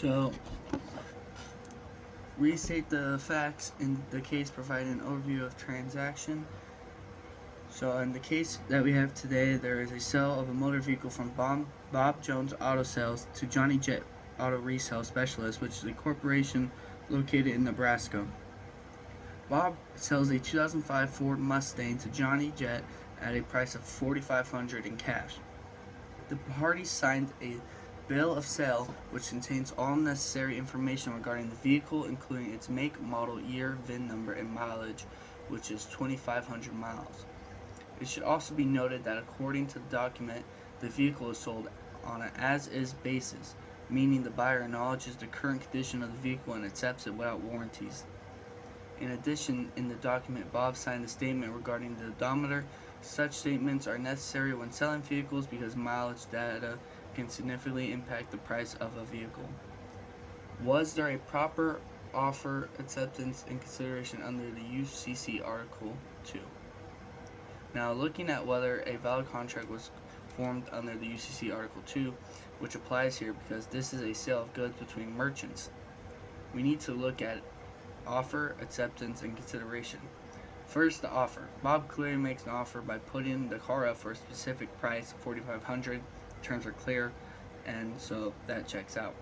So, restate the facts in the case, provide an overview of transaction. So in the case that we have today, there is a sale of a motor vehicle from Bob Jones Auto Sales to Johnny Jet Auto Resale Specialist, which is a corporation located in Nebraska. Bob sells a 2005 Ford Mustang to Johnny Jet at a price of $4,500 in cash. The parties signed a bill of sale which contains all necessary information regarding the vehicle, including its make, model, year, VIN number, and mileage, which is 2,500 miles. It should also be noted that according to the document, the vehicle is sold on an as-is basis, meaning the buyer acknowledges the current condition of the vehicle and accepts it without warranties. In addition, in the document, Bob signed a statement regarding the odometer. Such statements are necessary when selling vehicles because mileage data can significantly impact the price of a vehicle. Was there a proper offer, acceptance, and consideration under the UCC Article 2? Now, looking at whether a valid contract was formed under the UCC Article 2, which applies here because this is a sale of goods between merchants, we need to look at offer, acceptance, and consideration. First, the offer. Bob clearly makes an offer by putting the car up for a specific price, $4,500. Terms are clear, and so that checks out.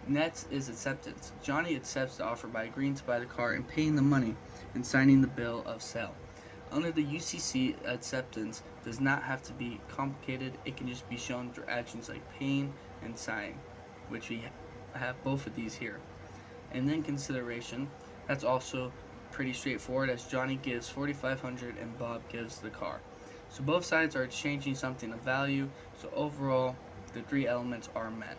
Next is acceptance. Johnny accepts the offer by agreeing to buy the car and paying the money and signing the bill of sale. Under the UCC, acceptance does not have to be complicated. It can just be shown through actions like paying and signing, which we have both of these here. And then consideration, that's also pretty straightforward, as Johnny gives $4,500 and Bob gives the car. So both sides are exchanging something of value, so overall the three elements are met.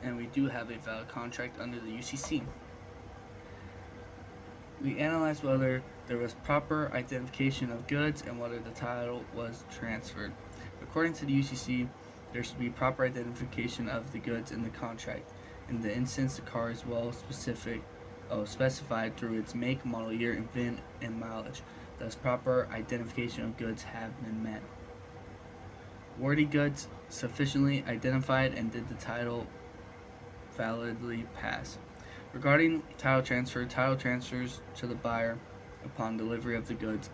And we do have a valid contract under the UCC. We analyzed whether there was proper identification of goods and whether the title was transferred. According to the UCC, there should be proper identification of the goods in the contract. In the instance, the car is well specified through its make, model, year, and VIN and mileage. Thus, proper identification of goods have been met. Were the goods sufficiently identified, and did the title validly pass? Regarding title transfers to the buyer upon delivery of the goods,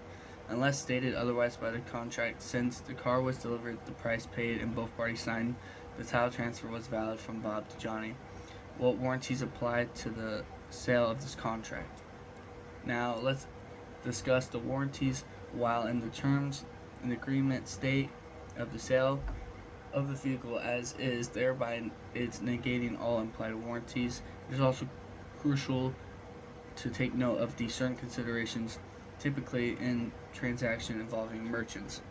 unless stated otherwise by the contract. Since the car was delivered, the price paid, and both parties signed, the title transfer was valid from Bob to Johnny. What warranties applied to the sale of this contract? Now let's discuss the warranties. While in the terms and agreement state of the sale of the vehicle as is, thereby it's negating all implied warranties. It is also crucial to take note of the certain considerations typically in transaction involving merchants.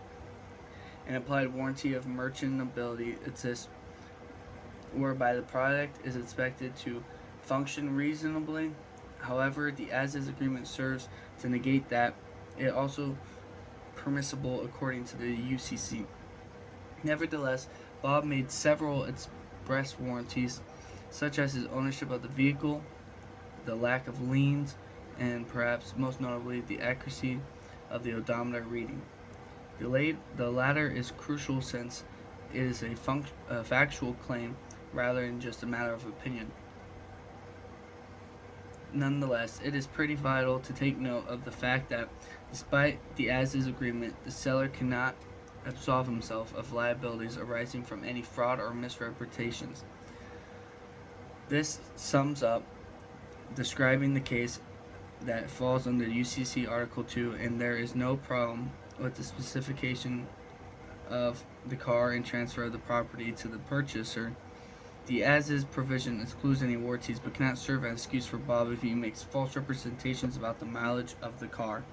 An implied warranty of merchantability exists whereby the product is expected to function reasonably. However, the as-is agreement serves to negate that. It also permissible according to the UCC. Nevertheless, Bob made several express warranties, such as his ownership of the vehicle, the lack of liens, and perhaps most notably the accuracy of the odometer reading. The latter is crucial since it is a factual claim rather than just a matter of opinion. Nonetheless, it is pretty vital to take note of the fact that despite the as-is agreement, the seller cannot absolve himself of liabilities arising from any fraud or misrepresentations. This sums up describing the case that falls under UCC Article 2, and there is no problem with the specification of the car and transfer of the property to the purchaser. The as-is provision excludes any warranties but cannot serve as an excuse for Bob if he makes false representations about the mileage of the car.